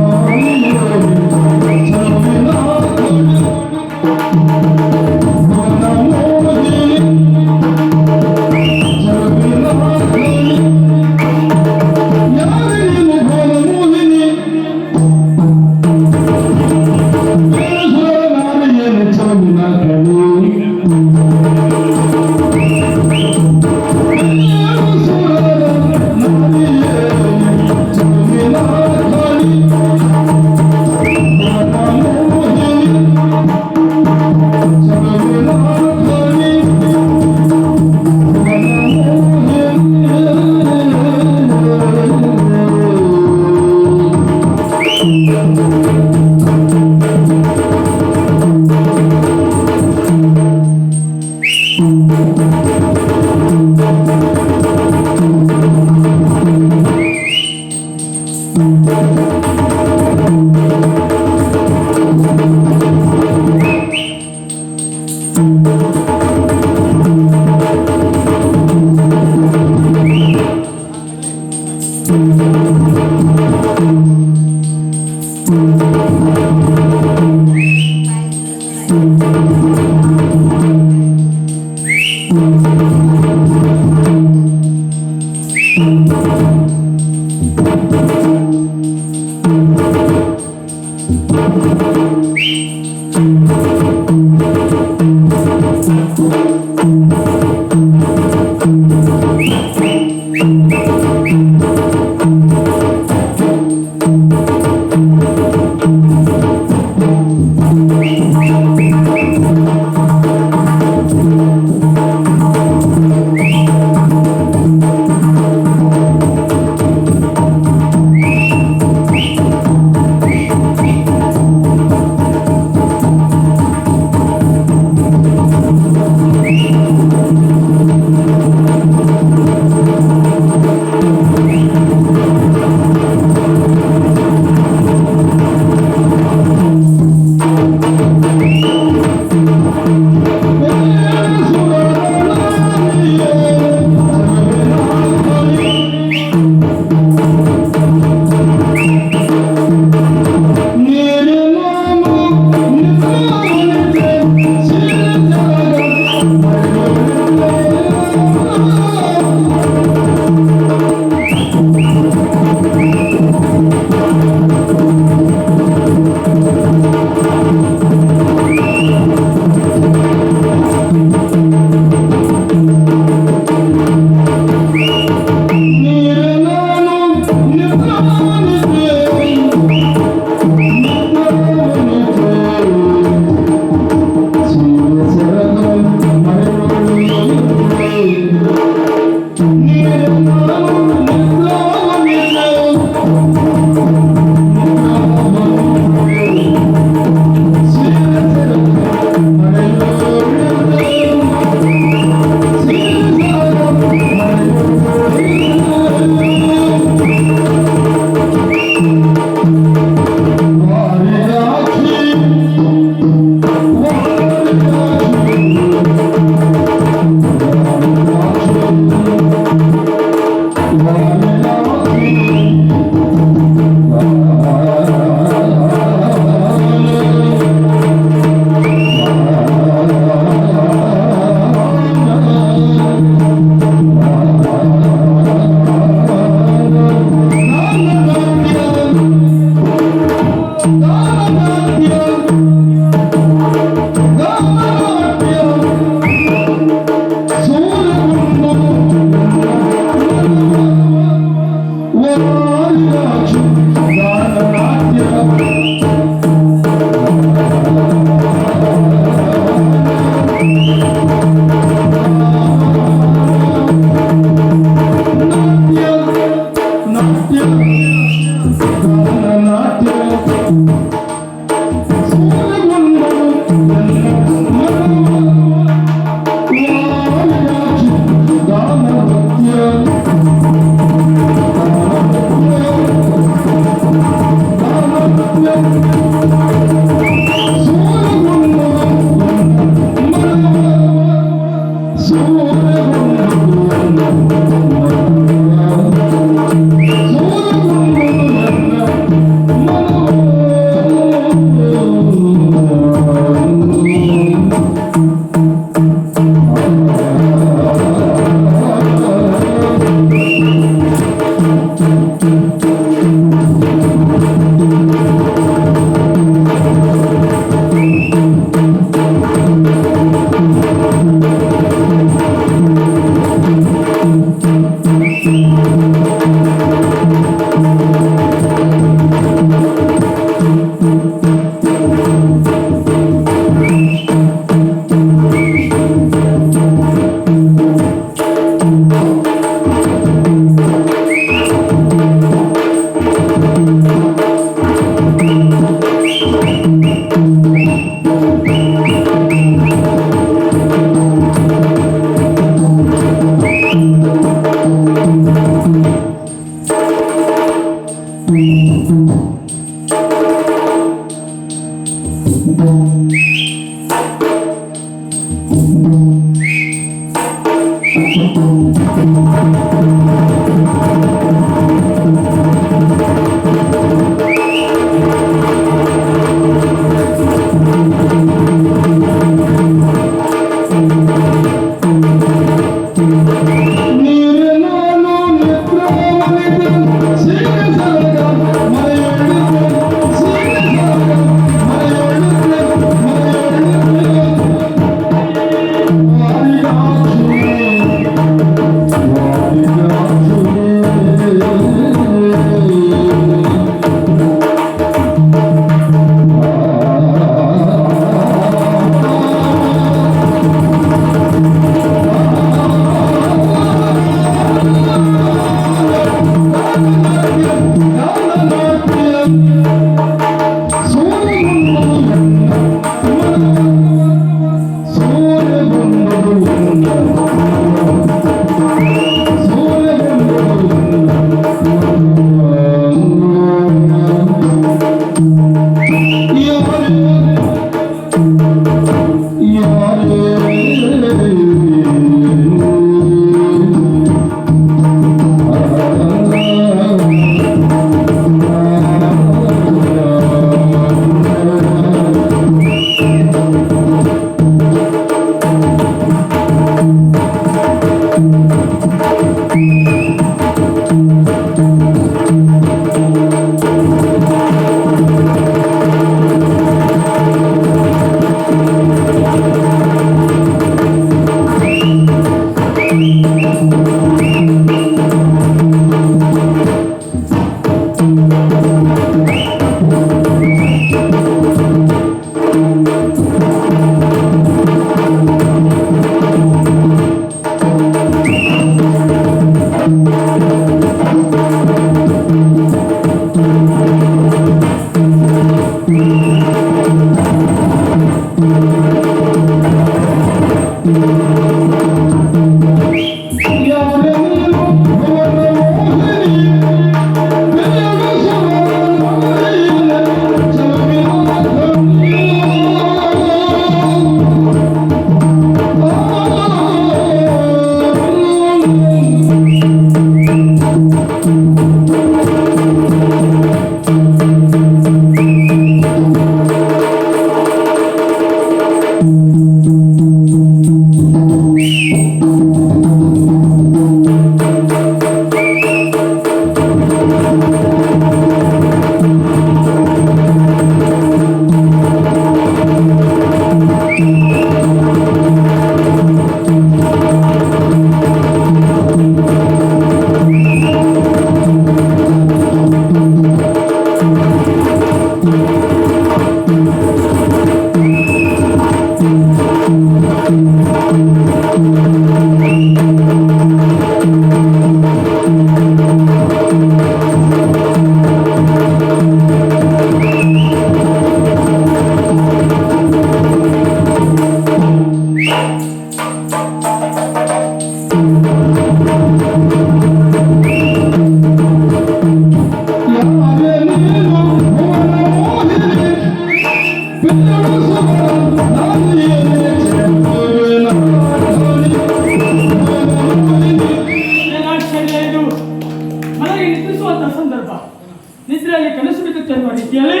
ನಿದ್ರೆಯಲ್ಲಿ ಕನಸು ಬಿದ್ದುತ್ತೆನ್ನುವ ರೀತಿಯಲ್ಲಿ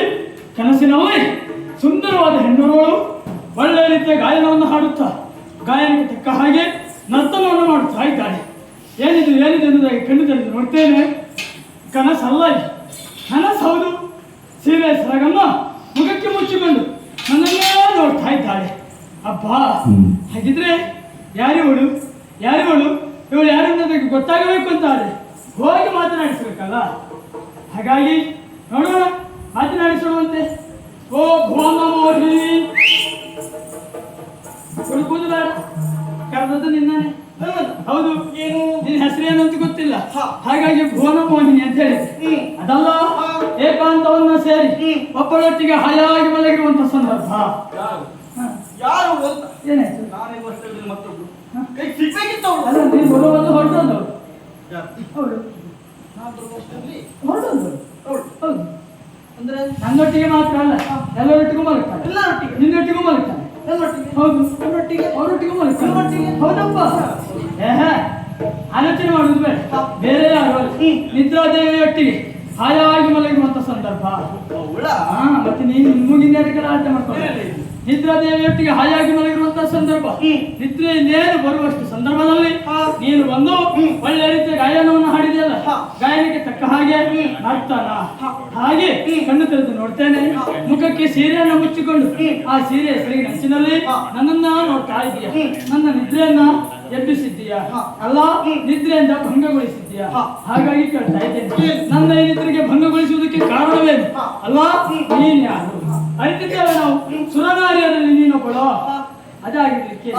ಕನಸಿನಲ್ಲಿ ಸುಂದರವಾದ ಹೆಣ್ಣುಗಳು ಒಳ್ಳೆಯ ರೀತಿಯ ಗಾಯನವನ್ನು ಹಾಡುತ್ತಾ ಗಾಯನಕ್ಕೆ ತಕ್ಕ ಹಾಗೆ ನರ್ತನವನ್ನು ಮಾಡುತ್ತಾ ಇದ್ದಾಳೆ. ಏನಿದು ಎನ್ನುವುದಾಗಿ ಕಣ್ಣು ತೆರೆದು ನೋಡ್ತೇನೆ. ಕನಸಲ್ಲ ಇದು, ಕನಸು ಹೌದು. ಸೀರೆ ಸರಗಮ್ಮ ಮುಖಕ್ಕೆ ಮುಚ್ಚಿಕೊಂಡು ನನ್ನನ್ನೇ ನೋಡ್ತಾ ಇದ್ದಾಳೆ. ಅಬ್ಬಾ, ಹಾಗಿದ್ರೆ ಯಾರಿವಳು ಇವಳು ಯಾರನ್ನೋದಕ್ಕೆ ಗೊತ್ತಾಗಬೇಕು ಅಂತ ಆದ್ರೆ ಹೋಗಿ ಮಾತನಾಡಿಸಬೇಕಲ್ಲ. ಹಾಗಾಗಿ ನೋಡೋಣ, ಮಾತನಾಡಿಸೋಣಂತೆ. ಓ ಭುವನಮೋಹಿ, ಹುಡುಕುದು ಬೇಡ, ಕರೆದದ್ದು ನಿನ್ನಾನೆ. ಹೌದು, ಏನು ನಿನ್ನ ಹೆಸರೇನು ಅಂತ ಗೊತ್ತಿಲ್ಲ, ಹಾಗಾಗಿ ಭುವನ ಮೋಹಿನಿ ಅಂತ ಹೇಳಿದೆ. ಅದಲ್ಲ, ಏಕಾಂತವನ್ನ ಸೇರಿ ಒಬ್ಬರೊಟ್ಟಿಗೆ ಹಾಯಾಗಿ ಮಲಗಿರುವಂತ ಸಂದರ್ಭ. ಯಾರು ಅಂತ ಏನಾಯ್ತು? ನಾನೇ ವರ್ಷದಲ್ಲಿ ಮತ್ತೊಬ್ರು ಕೈ ಸಿಗ್ಬೇಕಿತ್ತು ಅವಳು. ಅಲ್ಲ, ನೀನು ಬರುವಾಗ ಹೊರಟೋದವಳು. ಹೌದು, ಹೊರಟೋದವಳು. ಹೌದು, ಅಂದ್ರೆ ನನ್ನೊಟ್ಟಿಗೆ ಮಾತ್ರ ಅಲ್ಲ, ಎಲ್ಲರೊಟ್ಟಿಗೂ ಮಲಗ್ತಾನೆ. ಎಲ್ಲರೊಟ್ಟಿಗೆ? ನಿನ್ನೊಟ್ಟಿಗೂ ಮಲಗ್ತಾನೆ. ಹೌದು, ಅವರೊಟ್ಟಿಗೂ ಮಲಗ್ತಾನೆ. ಹೌದಪ್ಪ. ಆಲೋಚನೆ ಮಾಡುದು ಬೇಡ, ಬೇರೆ ಯಾರು ನಿದ್ರಾದೇವಿಯೊಟ್ಟಿಗೆ ಹಾಯಾಗಿ ಮಲಗಿರುವಂತ ಸಂದರ್ಭ. ಮತ್ತೆ ನೀನು ಮುಗಿನ ಆಟ ಮಾಡ್ಕೊಂಡು ನಿದ್ರಾದೇವಿಯೊಟ್ಟಿಗೆ ಹಾಯಾಗಿ ಮಲಗಿರುವಂತಹ ಸಂದರ್ಭ. ನಿದ್ರೆ ಇನ್ನೇನು ಬರುವಷ್ಟು ಸಂದರ್ಭದಲ್ಲಿ ನೀನು ಬಂದು ಒಳ್ಳೆ ರೀತಿಯ ಗಾಯನವನ್ನು ಹಾಡಿದೆಯಲ್ಲ, ಗಾಯನಕ್ಕೆ ತಕ್ಕ ಹಾಗೆ ನರ್ತನ. ಹಾಗೆ ಕಣ್ಣು ತೆರೆದು ನೋಡ್ತೇನೆ, ಮುಖಕ್ಕೆ ಸೀರೆಯನ್ನ ಮುಚ್ಚಿಕೊಂಡು ಆ ಸೀರೆಯ ಸರಿಗೆ ನಂಚಿನಲ್ಲಿ ನನ್ನನ್ನ ನೋಡ್ತಾ ಇದೀಯ. ನನ್ನ ನಿದ್ರೆಯನ್ನ ಎಬ್ಬಿಸಿದ್ದೀಯಾ ಅಲ್ಲ, ನಿದ್ರೆಯಿಂದ ಭಂಗಗೊಳಿಸಿದ್ದೀಯಾ. ಹಾಗಾಗಿ ಕೇಳ್ತಾ ಇದ್ದೇನೆ, ನನ್ನ ಈ ನಿದ್ರೆಗೆ ಭಂಗಗೊಳಿಸುವುದಕ್ಕೆ ಕಾರಣವೇನು ಅಲ್ವಾ? ನೀನ್ ಯಾರು ಅರಿತಿದ್ದೇವೆ ನಾವು. ಸುರನಾರಿಯರಲ್ಲಿ ನೀನೊಬ್ಬಳು. ಅದಾಗಿರ್ಲಿಕ್ಕೆ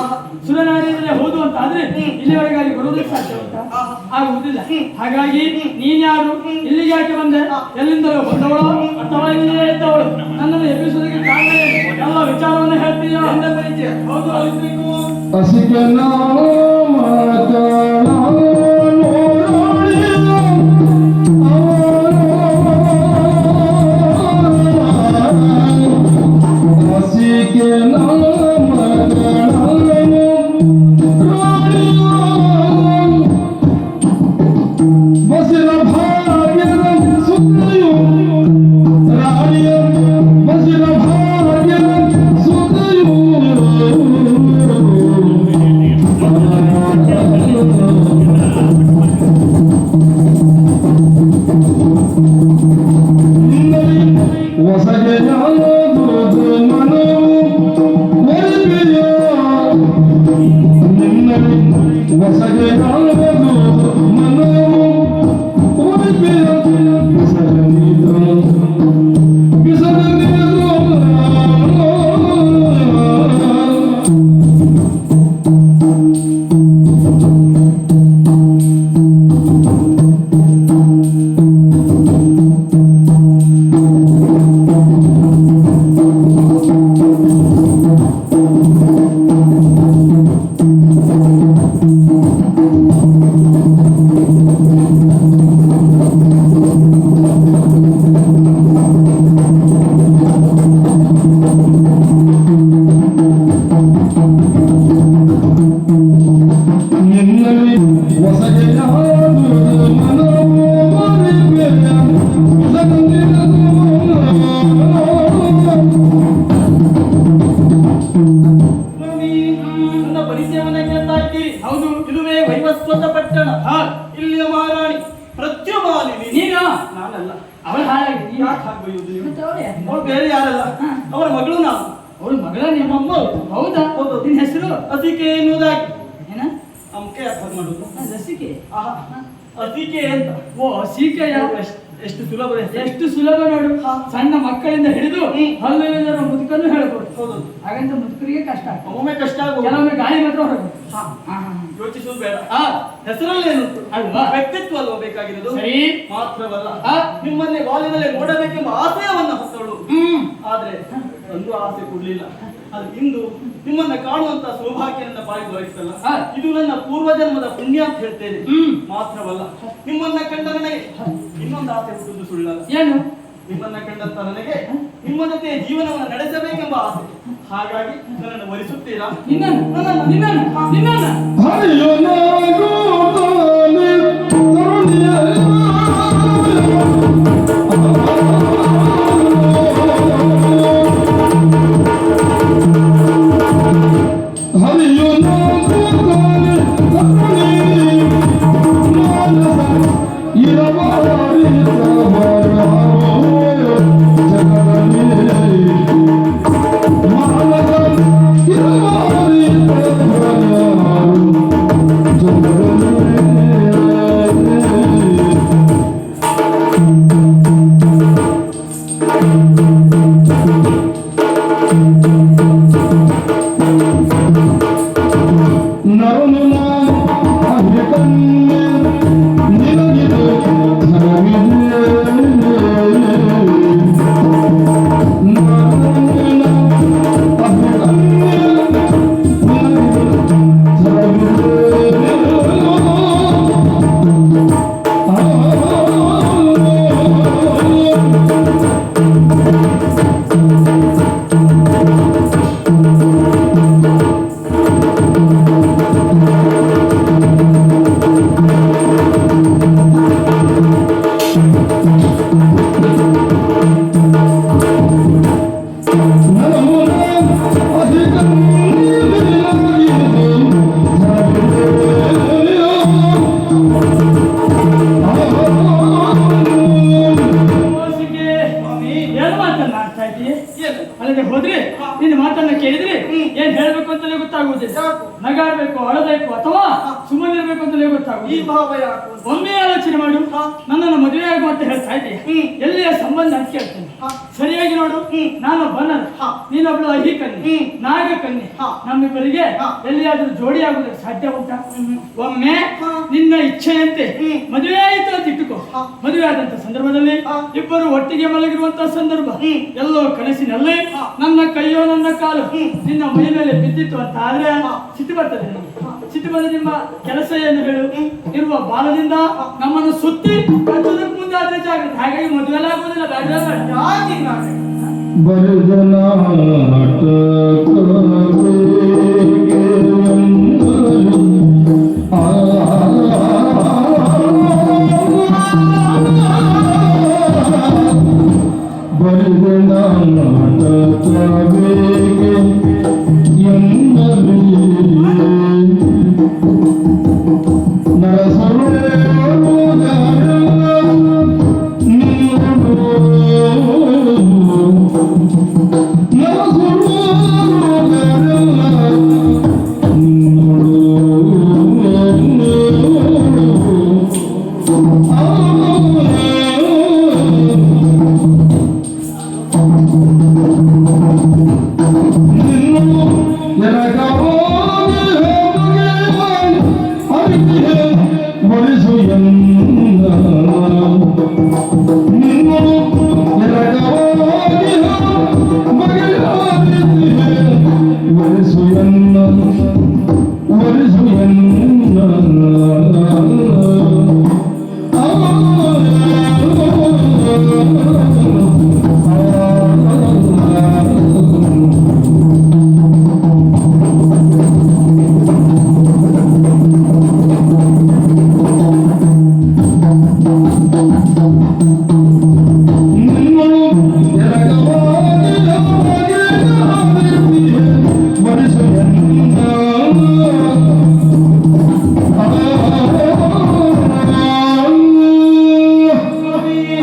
ಸುರನಾರಿಯರಲ್ಲೇ ಹೋದು ಅಂತ ಆದ್ರೆ ಇಲ್ಲಿವರೆಗೆ ಅಲ್ಲಿ ಬರೋದಕ್ಕೆ ಸಾಧ್ಯ ಉಂಟಾ? ಆಗುವುದಿಲ್ಲ. ಹಾಗಾಗಿ ನೀನ್ ಯಾರು, ಇಲ್ಲಿಗೆ ಯಾಕೆ ಬಂದೆ, ಎಲ್ಲಿಂದಲೂ ಬಂದವಳು ಅಥವಾ ಇಲ್ಲಿಯೇ ಇದ್ದವಳು, ನನ್ನನ್ನು ಎಬ್ಬಿಸುವುದಕ್ಕೆ ಕಾರಣ ಎಲ್ಲ ವಿಚಾರವನ್ನು ಹೇಳ್ತೀಯ. ಹೌದು, ಅಳಿಸ್ಬೇಕು. ಬೇರೆ ಯಾರಲ್ಲ, ಅವಳ ಮಗಳು ನಾನು. ಅವಳ ಮಗಳ ನಿಮ್ಮಮ್ಮ? ಹೌದಾ? ನಿನ್ನ ಹೆಸರು ಅಸಿಕೆ ಎನ್ನುವುದಾಗಿ. ಏನ ಅಮ್ಕೆ ಅರ್ಥ ಮಾಡುದು ರಸಿಕೆ? ಅಸಿಕೆ ಅಂತ. ಓ, ಅಸಿಕೆಯ? ಎಷ್ಟು ಸುಲಭ, ಎಷ್ಟು ಸುಲಭ ನೋಡು. ಸಣ್ಣ ಮಕ್ಕಳಿಂದ ಹಿಡಿದು ಹಲ್ಲು ಮುದುಕನ್ನು ಹೇಳ್ಬೋದು. ಹೌದು, ಹಾಗಂತ ಮುದುಕರಿಗೆ ಕಷ್ಟ, ಒಮ್ಮೆ ಕಷ್ಟ ಆಗುವುದು, ಕೆಲವೊಮ್ಮೆ ಗಾಳಿ ಮಾತ್ರ ಹೊರಗೆ. ಯೋಚಿಸುವುದು ಬೇಡ. ಹೆಸರಲ್ಲಿ ಏನುಂಟು ಅಲ್ವಾ? ವ್ಯಕ್ತಿತ್ವ ಅಲ್ವಾ ಬೇಕಾಗಿರೋದು? ಸರಿ. ಮಾತ್ರವಲ್ಲ, ನಿಮ್ಮನ್ನೇ ಬಾಲ್ಯದಲ್ಲೇ ನೋಡಬೇಕೆಂಬ ಆಸೆಯವನ್ನ ಹೊತ್ತವಳು. ಆದ್ರೆ ಒಂದು ಆಸೆ ಕೊಡ್ಲಿಲ್ಲ. ಅದು ಇಂದು ನಿಮ್ಮನ್ನ ಕಾಣುವಂತ ಸೌಭಾಗ್ಯ ನನ್ನ ಪಾಲಿಗೆ ದೊರಕಿತಲ್ಲ, ಇದು ನನ್ನ ಪೂರ್ವಜನ್ಮದ ಪುಣ್ಯ ಅಂತ ಹೇಳ್ತೇನೆ. ಮಾತ್ರವಲ್ಲ, ನಿಮ್ಮನ್ನ ಕಂಡ ನನಗೆ ಇನ್ನೊಂದು ಆಸೆ ಹುಟ್ಟುವುದು ಸುಳ್ಳಲ್ಲ. ಏನು? ನಿಮ್ಮನ್ನ ಕಂಡಂತ ನನಗೆ ನಿಮ್ಮ ಜೊತೆ ಜೀವನವನ್ನು ನಡೆಸಬೇಕೆಂಬ ಆಸೆ. ಹಾಗಾಗಿ ನನ್ನನ್ನು ವರಿಸುತ್ತೀರಾ? ನಿನ್ನ ಬಂದಿದ್ದೆ. ನಗಾಡ್ಬೇಕು, ಅಳಬೇಕು ಅಥವಾ ಸುಮ್ಮನಿರ್ಬೇಕು ಅಂತಲೇ ಈ ಗೊತ್ತಾಗುದು. ಭಾವ ಯಾಕೆ? ಒಮ್ಮೆ ಆಲೋಚನೆ ಮಾಡು. ನನ್ನನ್ನು ಮದುವೆ ಆಗು ಅಂತ ಹೇಳ್ತಾ ಇದೆಯಾ? ಎಲ್ಲಿಯ ಸಂಬಂಧ ಅಂತ ಕೇಳ್ತೇನೆ. ಸರಿಯಾಗಿ ನೋಡು, ನಾನು ಬನ್ನರ, ನೀನೊಬ್ಳು ಅಹಿಕನ್ಯೆ, ನಾಗಕನ್ಯೆ. ನಮ್ಮಿಬ್ಬರಿಗೆ ಎಲ್ಲಿಯಾದ್ರೂ ಜೋಡಿ ಆಗುವುದಕ್ಕೆ ಸಾಧ್ಯ ಉಂಟಾ? ಒಮ್ಮೆ ನಿನ್ನ ಇಚ್ಛೆಯಂತೆ ಮದುವೆ ಆಯಿತು ಅಂತ ಇಟ್ಟುಕೋ. ಮದುವೆ ಆದಂತ ಸಂದರ್ಭದಲ್ಲಿ ಇಬ್ಬರು ಒಟ್ಟಿಗೆ ಮಲಗಿರುವಂತಹ ಸಂದರ್ಭ ಎಲ್ಲೋ ಕನಸಿನಲ್ಲಿ ನನ್ನ ಕೈಯೋ ನನ್ನ ಕಾಲು ನಿನ್ನ ಮೈ ಮೇಲೆ ಬಿದ್ದಿತ್ತು ಅಂತ ಆದ್ರೆ ಸಿಟ್ಟು ಬರ್ತದೆ. ಸಿಟ್ಟು ಬಂದ ನಿಮ್ಮ ಕೆಲಸ ಏನು ಹೇಳು? ಇರುವ ಬಾಲದಿಂದ ನಮ್ಮನ್ನು ಸುತ್ತಿ ಕಚ್ಚುವುದಕ್ಕೆ ಮುಂದೆ ಆದ್ರೆ ಜಾಗ್ರತೆ. ಹಾಗಾಗಿ ಮದುವೆ ಆಗುವುದಿಲ್ಲ. What is